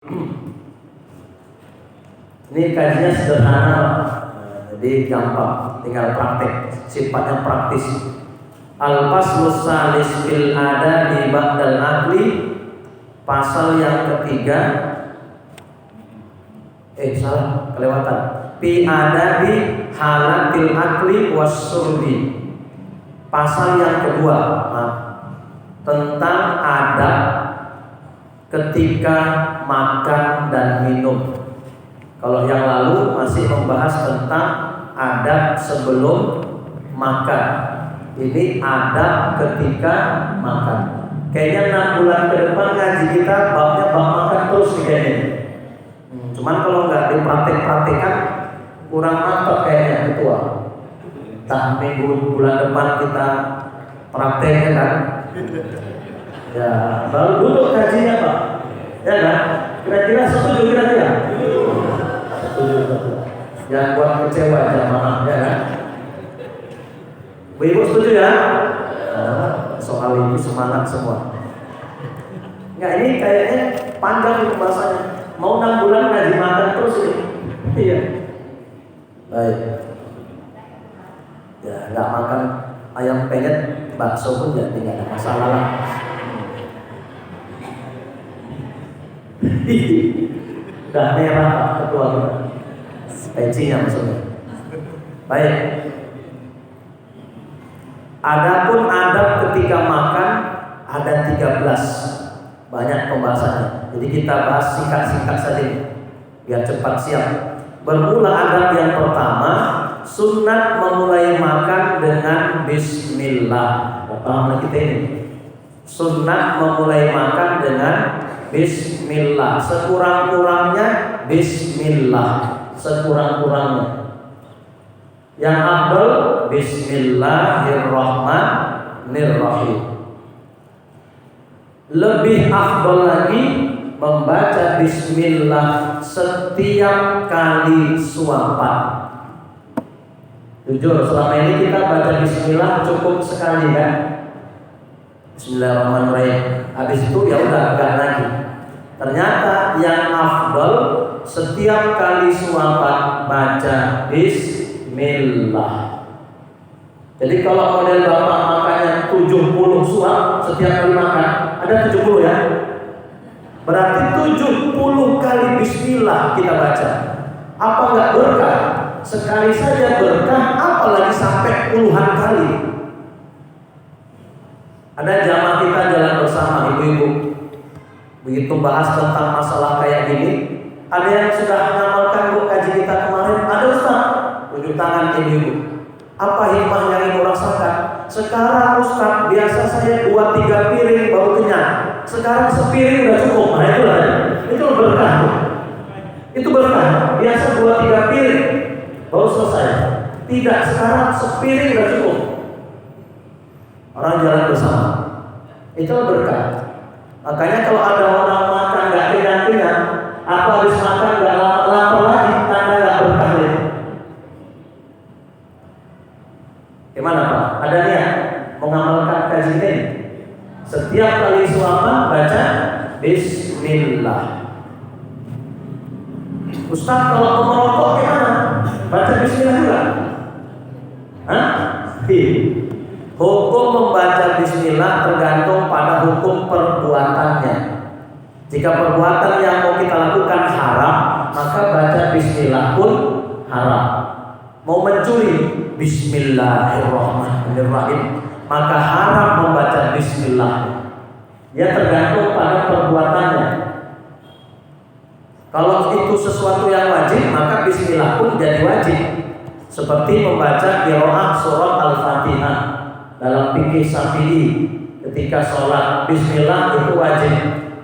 Ini kajiannya sederhana, jadi gampang, tinggal praktek, sifatnya praktis. Al-faslus salis fil adabi ba'dal aqli, pasal yang ketiga. Salah, kelewatan. Fi adabi halatil aqli was-surbi. Pasal yang kedua, tentang adab ketika makan dan minum. Kalau yang lalu masih membahas tentang adab sebelum makan. Ini adab ketika makan. Kayaknya 6 bulan ke depan ngaji kita babnya bab makan terus nih kayaknya. Cuman kalau nggak dipraktek-praktekan kurang mantap kayaknya ketua. Tak minggu bulan depan kita prakteknya kan. Ya baru duduk kajinya Pak. Ya kan? Kira-kira setuju kira-kira? Yang buat kecewa jamaah ya kan? Bu-ibu setuju ya? Soal ini semangat semua. Nggak, ini kayaknya panjang itu bahasanya. Mau 6 bulan ngaji makan terus ini. Iya. Baik. Ya nggak makan ayam penyet, bakso pun jadi nggak ada masalah lah. Udah merah Pak ketua kita. Pencinya maksudnya. Baik. Adapun adab ketika makan ada 13. Banyak pembahasannya. Jadi kita bahas singkat-singkat saja biar cepat siap. Bermula adab yang pertama, sunat memulai makan dengan bismillah. Paham kita ini? Sunat memulai makan dengan bismillah. Sekurang-kurangnya bismillah. Sekurang-kurangnya. Yang afdal bismillahirrahmanirrahim. Lebih afdal lagi membaca bismillah setiap kali suapan. Jujur selama ini kita baca bismillah cukup sekali kan? Bismillahirrahmanirrahim. Habis itu ya udah enggak lagi. Ternyata yang afdal setiap kali suapan baca bismillah. Jadi kalau model Bapak makannya 70 suap setiap kali makan, ada 70 ya. Berarti 70 kali bismillah kita baca. Apa enggak berkah? Sekali saja berkah, apalagi sampai puluhan kali. Ada jamaah kita jalan bersama ibu-ibu. Begitu bahas tentang masalah kayak gini, ada yang sudah mengamalkan bu kaji kita kemarin. Ada Ustaz, tunjuk tangan ibu-ibu. Apa hikmah yang ibu rasakan? Sekarang Ustaz, biasa saya 2-3 piring baru kenyang. Sekarang sepiring udah cukup. Nah itu berkah. Itu berkah. Biasa 2-3 piring baru selesai. Tidak, sekarang sepiring udah cukup. Orang jalan bersama. Itu berkah. Makanya kalau ada orang makan nggak kenyang-kenyang, apa habis makan nggak lapar lagi, tanda nggak berkah itu. Gimana Pak? Ada niat mengamalkan kaji ini? Setiap kali suapan baca bismillah. Ustaz kalau mau merokok gimana? Baca bismillah juga? Hah? Hukum membaca bismillah tergantung pada hukum perbuatannya. Jika perbuatan yang mau kita lakukan haram, maka baca bismillah pun haram. Mau mencuri, bismillahirrahmanirrahim, maka haram membaca bismillah. Ya tergantung pada perbuatannya. Kalau itu sesuatu yang wajib, maka bismillah pun jadi wajib. Seperti membaca qiraah surat Al-Fatihah dalam fikih Syafi'i, ketika sholat bismillah itu wajib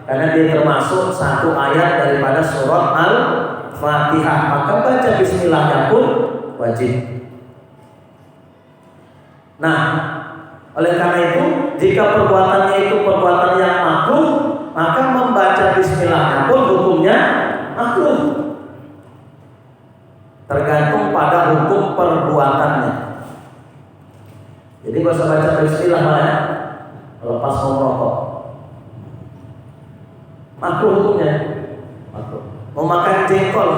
karena dia termasuk satu ayat daripada surat Al-Fatihah, maka baca bismillahnya pun wajib. Nah, oleh karena itu jika perbuatannya itu perbuatan yang makruh, maka membaca bismillahnya pun hukumnya makruh. Tergantung pada hukum perbuatannya. Jadi gak usah baca bismillah ya kalau pas mau merokok. Makruh hukumnya. Mau makan jengkol,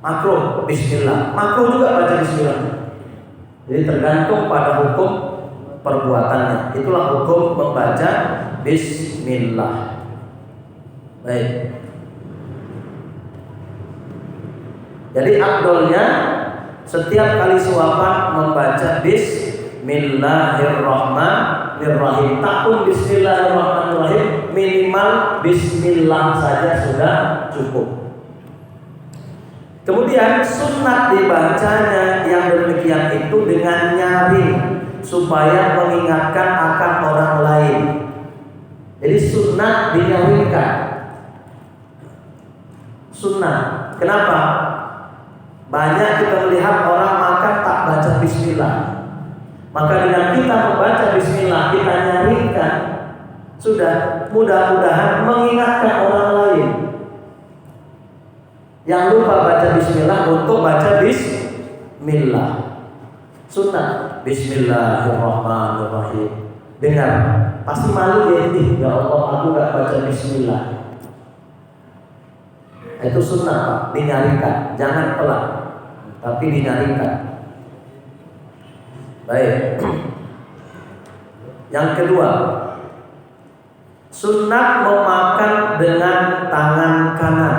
makruh bismillah. Makruh juga baca bismillah. Jadi tergantung pada hukum perbuatannya. Itulah hukum membaca bismillah. Baik. Jadi afdolnya setiap kali suapan membaca bismillahirrahmanirrahim. Takun bismillahirrahmanirrahim, minimal bismillah saja sudah cukup. Kemudian sunat dibacanya yang demikian itu dengan nyaring supaya mengingatkan akan orang lain. Jadi sunat dinyaringkan. Sunat. Kenapa? Banyak kita melihat orang makan tak baca bismillah. Maka dengan kita membaca bismillah, kita nyaringkan, sudah mudah-mudahan mengingatkan orang lain yang lupa baca bismillah untuk baca bismillah. Sunnah bismillahirrahmanirrahim. Dengar, pasti malu ya ini, ya Allah aku gak baca bismillah. Itu sunnah Pak, dinyaringkan, jangan pelan, tapi dinyaringkan. Baik. Yang kedua, sunat memakan dengan tangan kanan.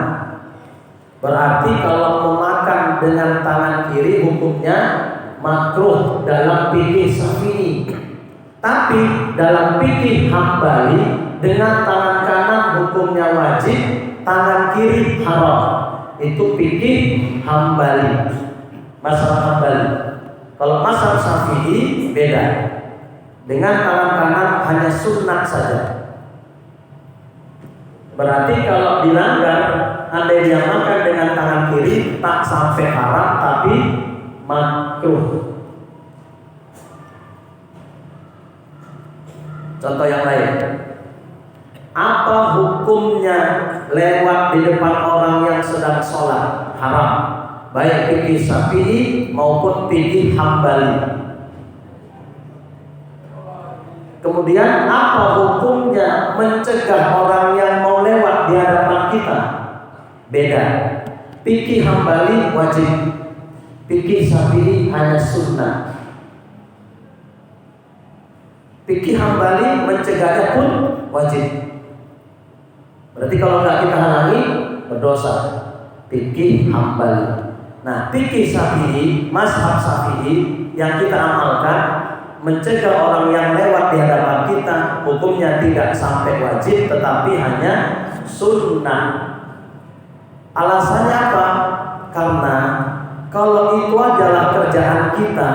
Berarti kalau memakan dengan tangan kiri hukumnya makruh dalam fikih Syafi'i. Tapi dalam fikih Hambali dengan tangan kanan hukumnya wajib, tangan kiri haram. Itu fikih Hambali, mazhab Hambali. Kalau mazhab Syafi'i beda. Dengan tangan kanan hanya sunat saja. Berarti kalau dilanggar, andai dia makan dengan tangan kiri tak sampai haram tapi makruh. Contoh yang lain. Apa hukumnya lewat di depan orang yang sedang sholat? Haram. Baik fikih Syafi'i maupun fikih Hambali. Kemudian apa hukumnya mencegah orang yang mau lewat di hadapan kita? Beda. Fikih Hambali wajib, fikih Syafi'i hanya sunnah. Fikih Hambali mencegahnya pun wajib. Berarti kalau nggak kita halangi berdosa. Fikih Hambali. Nah, fikih Syafi'i, mazhab Syafi'i yang kita amalkan mencegah orang yang lewat di hadapan kita, hukumnya tidak sampai wajib tetapi hanya sunnah. Alasannya apa? Karena kalau itu adalah kerjaan kita,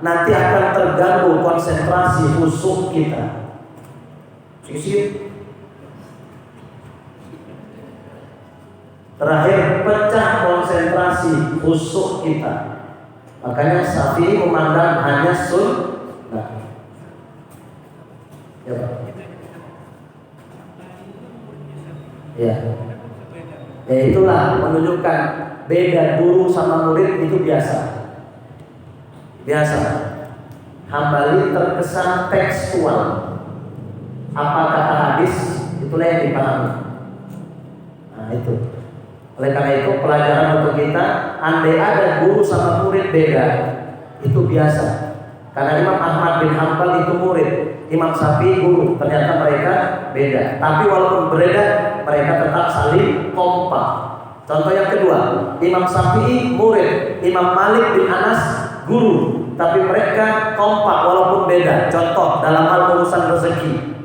nanti akan terganggu konsentrasi khusyuk kita. Terakhir, pecah konsentrasi khusyuk kita. Makanya Syafi'i memandang hanya sunnah. Ya, Pak. Ya. Ya itulah menunjukkan beda guru sama murid itu biasa. Biasa. Hambali terkesan tekstual. Apa kata hadis itulah yang dipahami. Nah itu. Oleh karena itu pelajaran untuk kita, andai ada guru sama murid beda, itu biasa. Karena Imam Ahmad bin Hanbal itu murid, Imam Syafi'i guru, ternyata mereka beda. Tapi walaupun berbeda, mereka tetap saling kompak. Contoh yang kedua, Imam Syafi'i murid, Imam Malik bin Anas guru, tapi mereka kompak walaupun beda. Contoh dalam hal urusan rezeki.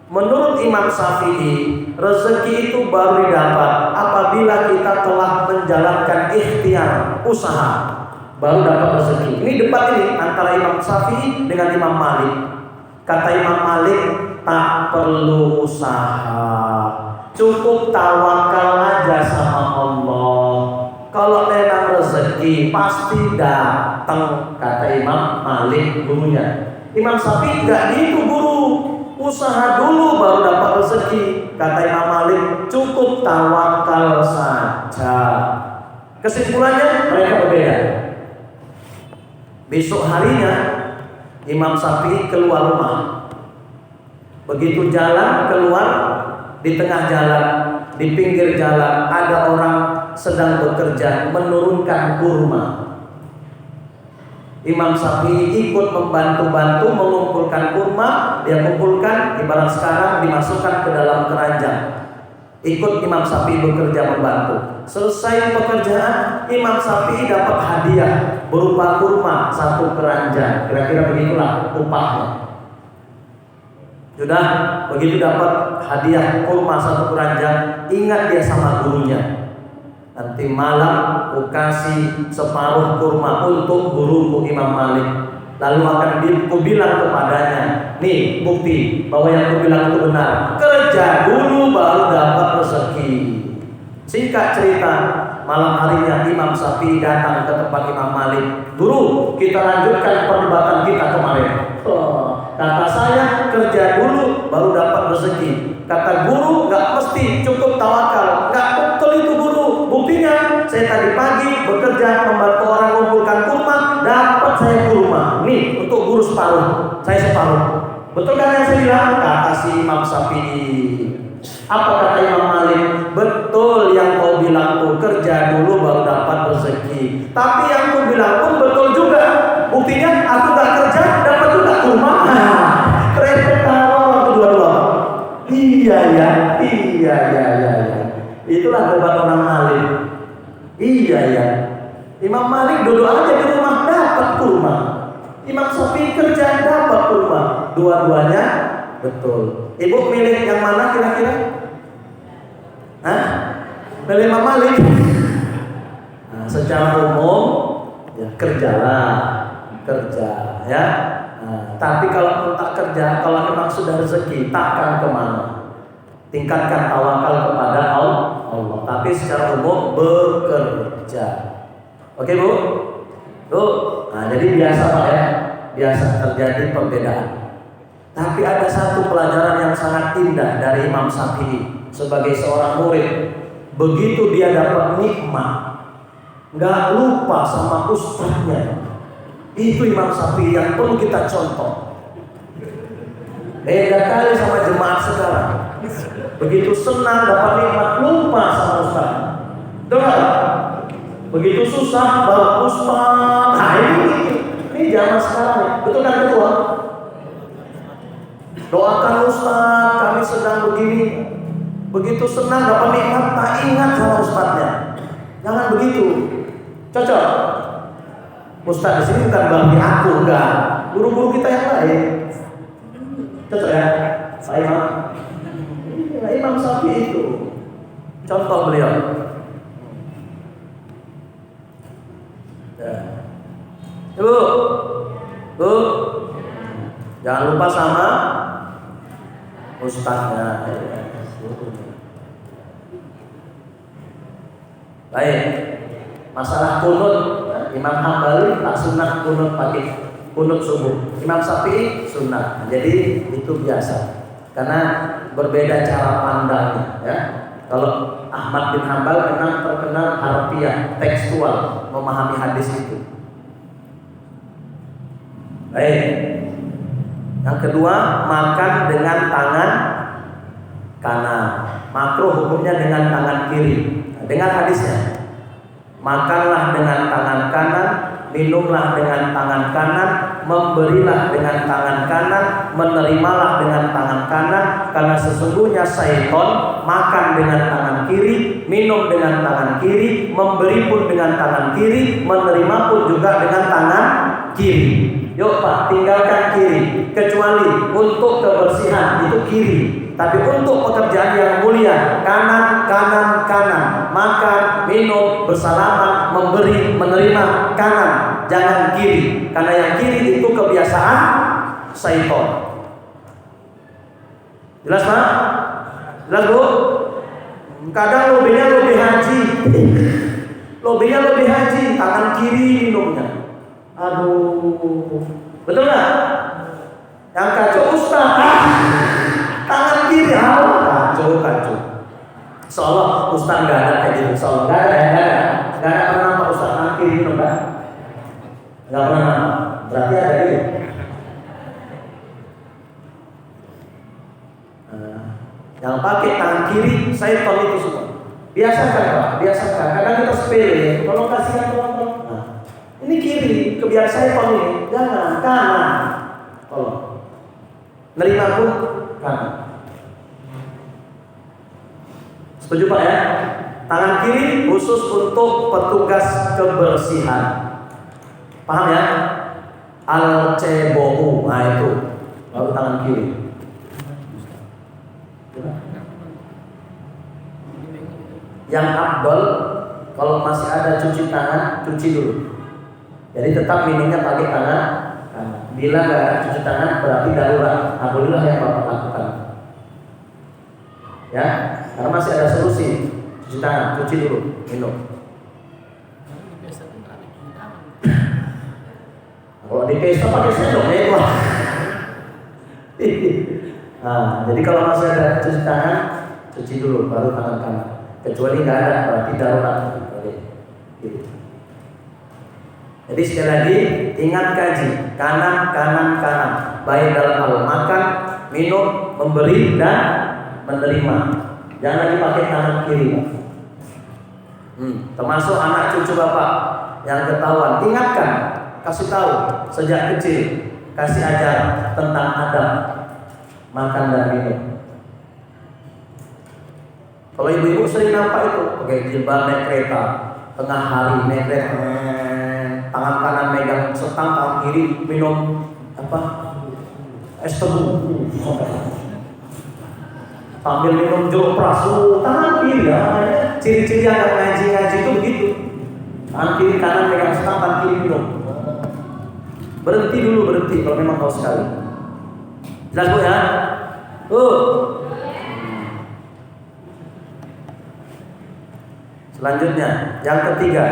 Menurut Imam Syafi'i, rezeki itu baru didapat apabila kita telah menjalankan ikhtiar, usaha, baru dapat rezeki. Ini debat ini antara Imam Syafi'i dengan Imam Malik. Kata Imam Malik, tak perlu usaha, cukup tawakal aja sama Allah. Kalau memang rezeki pasti datang, kata Imam Malik gurunya. Imam Syafi'i enggak gitu guru, usaha dulu baru dapat rezeki. Kata Imam Malik, cukup tawakal saja. Kesimpulannya mereka berbeda. Besok harinya Imam Syafi'i keluar rumah. Begitu jalan keluar, di tengah jalan di pinggir jalan ada orang sedang bekerja menurunkan kurma. Imam Syafi'i ikut membantu-bantu mengumpulkan kurma. Dia kumpulkan, ibarat sekarang dimasukkan ke dalam keranjang. Ikut Imam Syafi'i bekerja membantu. Selesai pekerjaan, Imam Syafi'i dapat hadiah berupa kurma 1 keranjang. Kira-kira begitulah upahnya. Sudah begitu dapat hadiah kurma 1 keranjang, ingat dia sama gurunya. Nanti malam aku kasih separuh kurma untuk guruku Imam Malik. Lalu akan kubilang kepadanya, nih bukti bahwa yang kubilang itu benar. Kerja dulu baru dapat rezeki. Singkat cerita, malam harinya Imam Syafi'i datang ke tempat Imam Malik. Guru, kita lanjutkan perdebatan kita kemarin. Kata saya kerja dulu baru dapat rezeki. Kata guru nggak mesti cukup tawakal. Nggak betul itu guru. Buktinya saya tadi pagi bekerja membantu orang mengumpulkan kurma, dapat saya kurma. Nih untuk guru separuh, saya separuh. Betul kan yang saya bilang? Kata si Imam Syafi'i. Apa kata Imam Malik? Betul yang kau bilang tuh, kerja dulu baru dapat rezeki. Tapi yang kau bilang pun betul juga. Buktinya aku gak kerja dapat juga kurma. Keren ketawa waktu dua-dua. Iya. Itulah debat orang Malik. Iya. Imam Malik duduk aja di rumah dapat kurma. Imam Syafi'i kerja dapat kurma. Dua-duanya betul. Ibu milih yang mana kira-kira? Hah? Milih Imam Malik. Nah, secara umum ya kerjalah, kerja ya. Nah, tapi kalau tak kerja, kalau memang sudah rezeki, takkan kemana. Tingkatkan tawakal kepada Allah. Tapi secara umum bekerja. Oke Bu? Nah, jadi biasa Pak ya. Biasa terjadi perbedaan. Tapi ada satu pelajaran yang sangat indah dari Imam Syafi'i sebagai seorang murid. Begitu dia dapat nikmat, nggak lupa sama ustadznya. Itu Imam Syafi'i yang perlu kita contoh. Beda kali sama jemaat sekarang. Begitu senang dapat nikmat, lupa sama ustadz. Dengar? Begitu susah bawa ustadz. Nah ini zaman sekarang. Betul kan ketua? Doakan ustaz, kami sedang begini. Begitu senang dapat nikmat, tak ingat sama ustaznya. Jangan begitu. Cocok. Ustaz di sini bukan berarti aku, enggak. Guru-guru kita yang lain. Cocok ya? Pak Imam. Imam Syafi'i itu contoh beliau. Ya. Bu, jangan lupa sama ustaznya. Baik, masalah kunut, Imam Hambali tak sunat kunut pagi, kunut subuh. Imam Syafi'i sunat. Jadi itu biasa. Karena berbeda cara pandangnya. Ya. Kalau Ahmad bin Hambal memang terkenal harfiah, tekstual, memahami hadis itu. Baik. Yang kedua, makan dengan tangan kanan. Makruh hukumnya dengan tangan kiri. Dengan hadisnya, makanlah dengan tangan kanan, minumlah dengan tangan kanan, memberilah dengan tangan kanan, menerimalah dengan tangan kanan. Karena sesungguhnya syaitan makan dengan tangan kiri, minum dengan tangan kiri, memberi pun dengan tangan kiri, menerima pun juga dengan tangan kiri. Yuk Pak, tinggalkan kiri. Kecuali untuk kebersihan itu kiri. Tapi untuk pekerjaan yang mulia, kanan, kanan, kanan. Makan, minum, bersalaman, memberi, menerima, kanan. Jangan kiri. Karena yang kiri itu kebiasaan syaitan. Jelas Pak? Jelas Bu? Kadang lebih haji. Lebihnya lebih haji, tangan kiri minumnya. Aduh, betul nggak? Yang kacau ustaz, tangan kiri, kacau. Seolah ustaz nggak ada kayak gitu, seolah nggak ada pernah nama ustaz tangan kiri minum nggak pernah. Berarti ada gitu. Yang pakai tangan kiri, syaitan itu semua. Biasakan Pak, biasakan. Kadang kita sepele, kalau kasihkan tolong. Nah, ini kiri, kebiasaan syaitan ini. Jangan, kanan. Tolong. Nerima pun kanan. Setuju Pak ya? Tangan kiri khusus untuk petugas kebersihan. Paham ya? Al-cebou, nah itu. Lalu tangan kiri. Yang afdal kalau masih ada cuci tangan, cuci dulu. Jadi tetap minumnya pakai tangan kanan. Bila nggak ada cuci tangan berarti darurat. Alhamdulillah yang Bapak lakukan. Ya, karena masih ada solusi. Cuci tangan, cuci dulu, minum. Kalau di pesta pakai sendok ya. Nah, jadi kalau masih ada cuci tangan, cuci dulu baru tangan kanan. Kecuali nggak ada berarti darurat. Gitu. Jadi sekali lagi ingat kaji kanan kanan kanan baik dalam hal makan, minum, memberi dan menerima. Jangan lagi pakai tangan kiri. Termasuk anak cucu Bapak yang ketahuan, ingatkan, kasih tahu sejak kecil, kasih ajar tentang adab makan dan minum. Kalau ibu-ibu sering nampak itu pakai jilbab naik kereta, tengah hari naik kereta, tangan kanan megang setang, tangan kiri minum apa? Es tebu. Sambil minum jeruk prasu, tangan kiri ya. Ciri-ciri yang ngaji itu begitu. Tangan kiri kanan megang setang, tangan kiri minum. Berhenti kalau memang tahu sekali. Jelas Bu ya? Selanjutnya, yang ketiga,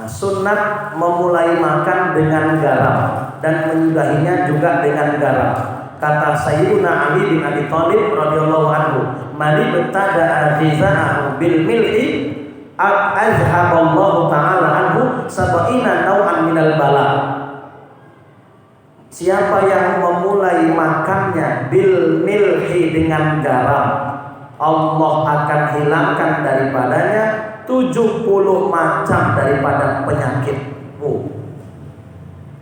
sunnat memulai makan dengan garam dan menyudahinya juga dengan garam. Kata Sayyiduna Ali bin Abi Thalib radhiyallahu anhu, "Man ibtada'a ghiza'ahu bil milhi azhaballahu ta'ala anhu sab'ina naw'an minal bala." Siapa yang memulai makannya bil milhi dengan garam, Allah akan hilangkan daripadanya 70 macam daripada penyakit.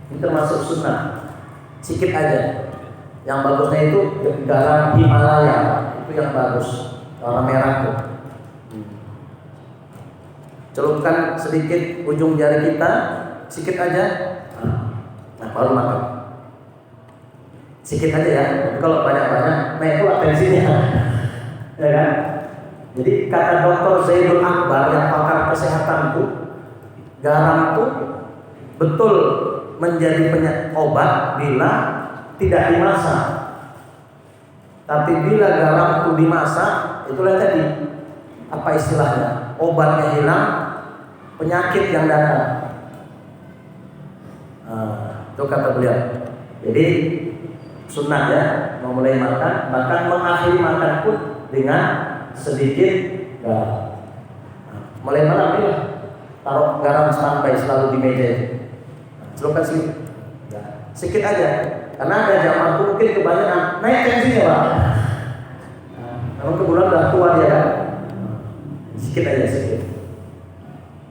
Ini termasuk sunnah. Sikit aja. Yang bagusnya itu garam Himalaya, itu yang bagus. Warna merah tuh. Celupkan sedikit ujung jari kita, sikit aja. Nah, baru makan. Sikit aja ya. Kalau banyak-banyak, naik pula tensinya. Ya kan? Jadi kata Dr. Zaidul Akbar yang pakar kesehatan itu, garam itu betul menjadi obat bila tidak dimasak. Tapi bila garam itu dimasak, itulah tadi apa istilahnya? Obatnya hilang, penyakit yang datang. Itu kata beliau. Jadi sunnah ya, memulai makan, bahkan mengakhiri makan pun dengan sedikit garam. Mulai malam ini taruh garam standby selalu di meja itu. Celupkan sedikit, sedikit aja. Karena ada jamaahku mungkin kebanyakan naik tensinya Pak. Kalau kebetulan udah tua dia kan, sedikit aja sedikit.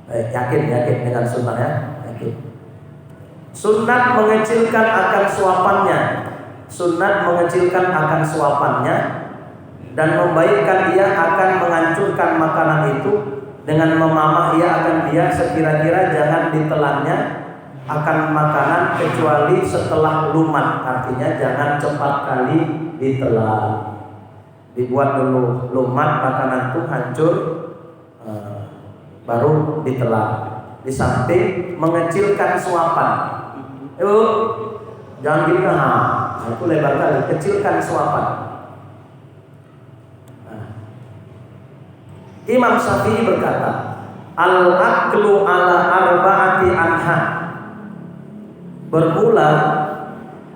Yakin dengan sunnah ya, yakin. Sunnat mengecilkan akan suapannya. Sunnat mengecilkan akan suapannya dan membaikkan ia akan menghancurkan makanan itu dengan memamah ia akan dia sekira-kira jangan ditelannya akan makanan kecuali setelah lumat. Artinya jangan cepat kali ditelan. Dibuat dulu lumat makanan itu hancur baru ditelan. Di samping mengecilkan suapan. Jangan gini itu lebar kali, kecilkan suapan. Imam Syafi'i berkata, al-aklu ala arba'ati anha. Bermula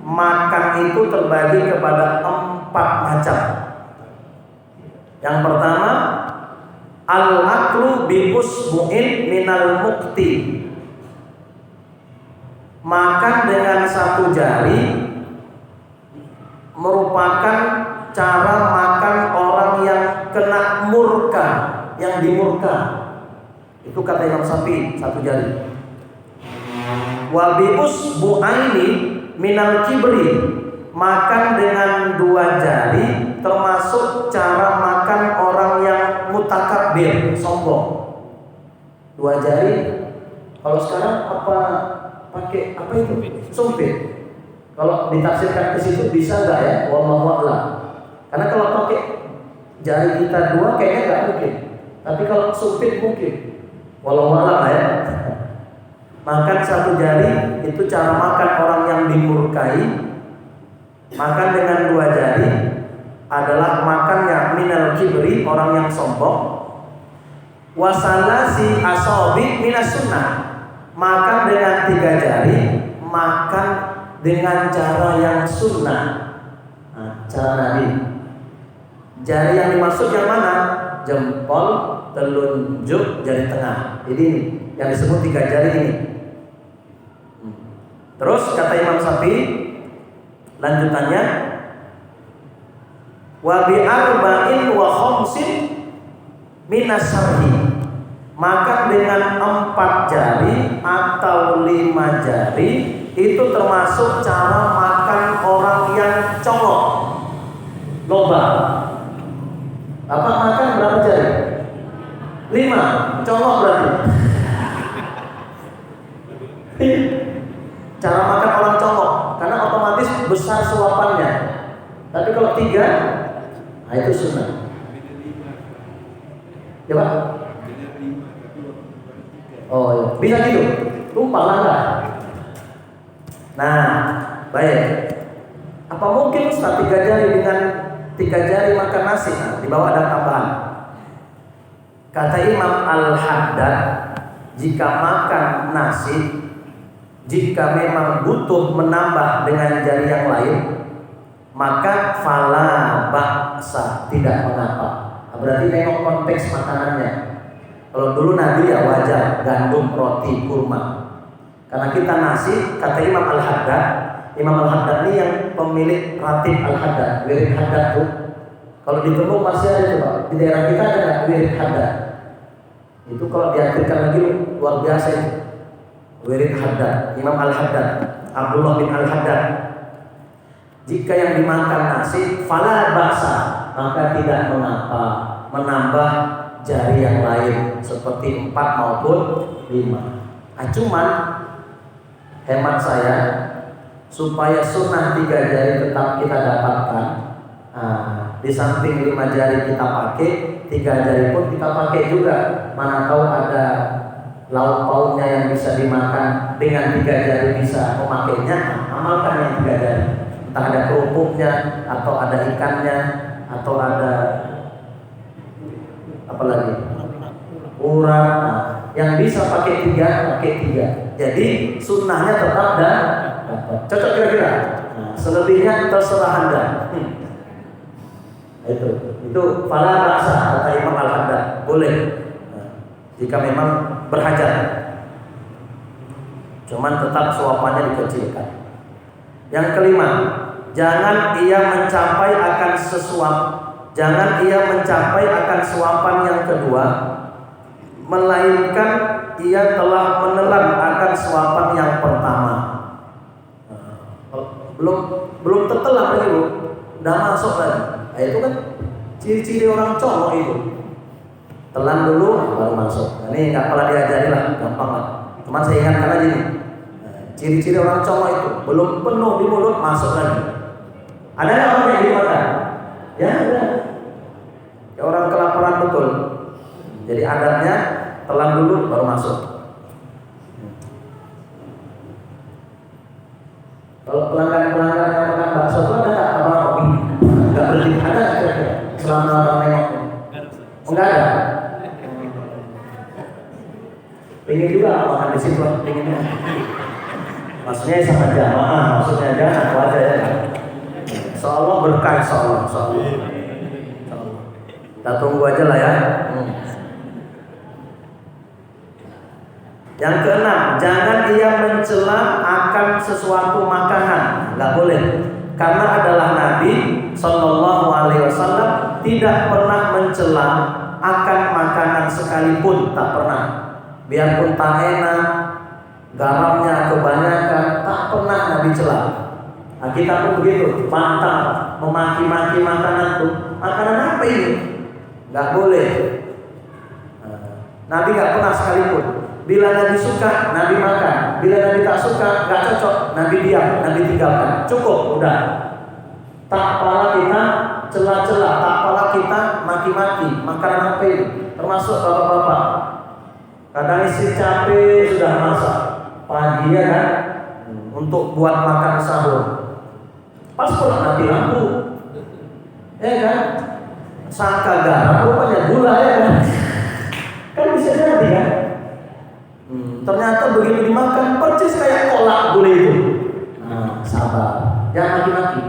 makan itu terbagi kepada 4 macam. Yang pertama, al-aklu bi usbu'in minal mukti. Makan dengan 1 jari merupakan cara makan makan orang yang kena murka, yang dimurka. Itu kata Imam Syafi'i, satu jari. Wa bi usbu'aini minal kibri, makan dengan dua jari termasuk cara makan orang yang mutakabbir, sombong. Dua jari, kalau sekarang apa pakai apa itu? Sumpit. Kalau ditafsirkan ke situ bisa nggak ya? Wallahu a'lam. Karena kalau pakai jari kita dua kayaknya nggak mungkin. Tapi kalau sumpit mungkin. Wallahu a'lam ya. Makan satu jari itu cara makan orang yang dimurkai. Makan dengan dua jari adalah makannya minal kibri, orang yang sombong. Wasalasi asobi minas sunnah, makan dengan tiga jari, makan dengan cara yang sunnah. Nah, cara Nabi. Jari yang dimaksud yang mana? Jempol, telunjuk, jari tengah. Jadi ini yang disebut tiga jari ini. Terus kata Imam Syafi'i, lanjutannya, wa bi arba'in wa khamsin minas syarhi, makan dengan 4 jari atau 5 jari itu termasuk cara makan orang yang congok, loba. Apa makan berapa jari? 5, congok berarti. Cara makan orang congok, karena otomatis besar suapannya. Tapi kalau 3, nah itu sunnah. Ya Pak? Oh iya. Bisa gitu? Tumpah lah. Nah, baik. Apa mungkin Ustaz 3 jari dengan 3 jari makan nasi? Nah, di bawah ada tambahan. Kata Imam Al-Haddad, jika makan nasi, jika memang butuh menambah dengan jari yang lain, maka fala ba'sa, tidak mengapa. Berarti tengok konteks makanannya. Kalau dulu Nabi ya wajar gandum, roti, kurma. Karena kita nasi, kata Imam Al-Haddad. Imam Al-Haddad ini yang pemilik Ratib Al-Haddad, Wirid Haddad tuh. Kalau di Tembung masih ada tuh Pak. Di daerah kita ada nggak Wirid Haddad? Itu kalau diartikan lagi luar biasa itu. Wirid Haddad, Imam Al-Haddad, Abdullah bin Al-Haddad. Jika yang dimakan nasi, fala ba'sa, maka tidak mengapa menambah jari yang lain seperti 4 maupun 5. Cuman hemat saya, supaya sunnah 3 jari tetap kita dapatkan, di samping 5 jari kita pakai, 3 jari pun kita pakai juga. Mana tahu ada lauk pauknya yang bisa dimakan dengan 3 jari bisa memakainya, amalkan yang 3 jari. Entah ada kerupuknya, atau ada ikannya, atau ada apa lagi? Urat. Yang bisa pakai 3, pakai 3. Jadi sunnahnya tetap dan dapat. Cocok kira-kira? Selebihnya terserah Anda. Itu fala ba'sa kata Imam Al-Haddad, boleh. Jika memang berhajat. Cuman tetap suapannya dikecilkan. Yang kelima, jangan ia mencapai akan suapan yang kedua, melainkan ia telah menelan akan suapan yang pertama. Belum tertelan lagi Bu, udah masuk lagi. Nah, itu kan ciri-ciri orang congok itu. Telan dulu baru masuk. Nah, ini nggak pernah diajari lah, gampang lah. Cuman saya ingatkan aja nih. Ciri-ciri orang congok itu belum penuh di mulut masuk lagi. Ada nggak orang yang dimakan? Ya ada. Ya, orang kelaparan betul. Jadi adatnya telan dulu baru masuk. Kalau pelanggan-pelanggan yang makan bakso itu ada nggak apa kopi? Nggak berhenti ada kira-kira selama orang nengok? Enggak ada. Pengen juga makan di situ, pengennya. Maksudnya sama jamaah, maksudnya jangan aku aja ya. Insyaallah berkah, insyaallah. Kita tunggu aja lah ya. Yang keenam, jangan ia mencela akan sesuatu makanan, nggak boleh. Karena adalah Nabi Shallallahu Alaihi Wasallam tidak pernah mencela akan makanan sekalipun, tak pernah. Biarpun tak enak, garamnya kebanyakan, tak pernah Nabi cela. Nah, kita pun begitu, pantang memaki-maki makanan tuh. Makanan apa ini? Nggak boleh. Nabi nggak pernah sekalipun. Bila Nabi suka, Nabi makan. Bila Nabi tak suka, nggak cocok, Nabi diam, Nabi tinggalkan. Cukup, udah. Tak pala kita celah-celah, tak pala kita maki-maki. Makanan apa ini? Termasuk bapak-bapak. Kadang istri capek sudah masak pagi ya kan, untuk buat makan sahur. Pas pulang mati lampu, ya kan? Sangka garam, rupanya gula ya kan? Kan bisa jadi kan? Ternyata begitu dimakan percis kayak kolak gula itu. Nah, sabar, jangan maki-maki.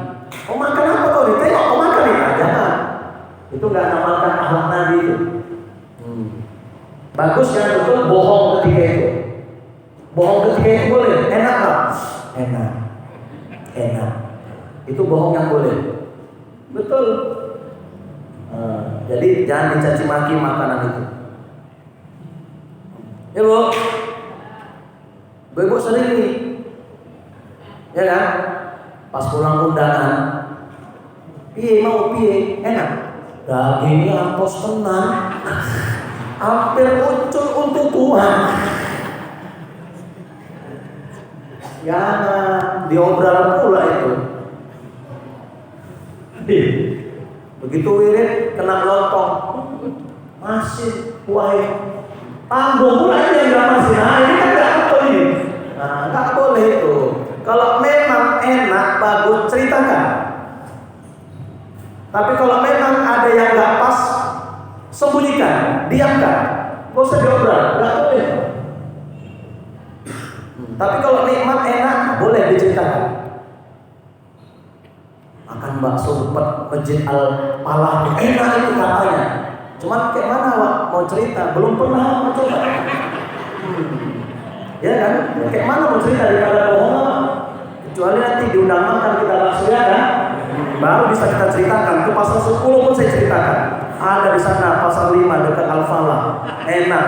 Oh makan apa kau nih? Tengok kau makan nih, jangan. Itu nggak namakan akhlak Nabi itu. Bagus kan, betul bohong ketika itu. Bohong ketika itu boleh, enak tak? Enak, enak. Itu bohong yang boleh, betul. Jadi jangan dicaci maki makanan itu. Ya bu, ibu sering nih, ya kan? Pas pulang undangan, piye mau piye, enak. Dagingnya apos tenang, hampir muncul untuk Tuhan. Jangan diobral pula itu. Begitu wirid kena lontong, masih kuahnya. Tanggung pula ini yang nggak masih. Nah ini kan nggak boleh ini. Nah nggak boleh itu. Kalau memang enak bagus ceritakan. Tapi kalau memang ada yang nggak pas, sembunyikan, diamkan. Gak usah diobral, nggak boleh. Tapi kalau nikmat enak, boleh diceritakan. Makan bakso depan Masjid Al-Falah enak itu katanya. Cuman kayak mana Wak mau cerita? Belum pernah mau coba. Ya kan? Kayak mana mau cerita daripada bohong? Kecuali nanti diundang makan kita bakso ya kan? Baru bisa kita ceritakan. Itu pasal 10 pun saya ceritakan. Ada di sana pasal 5 dekat Al-Falah. Enak.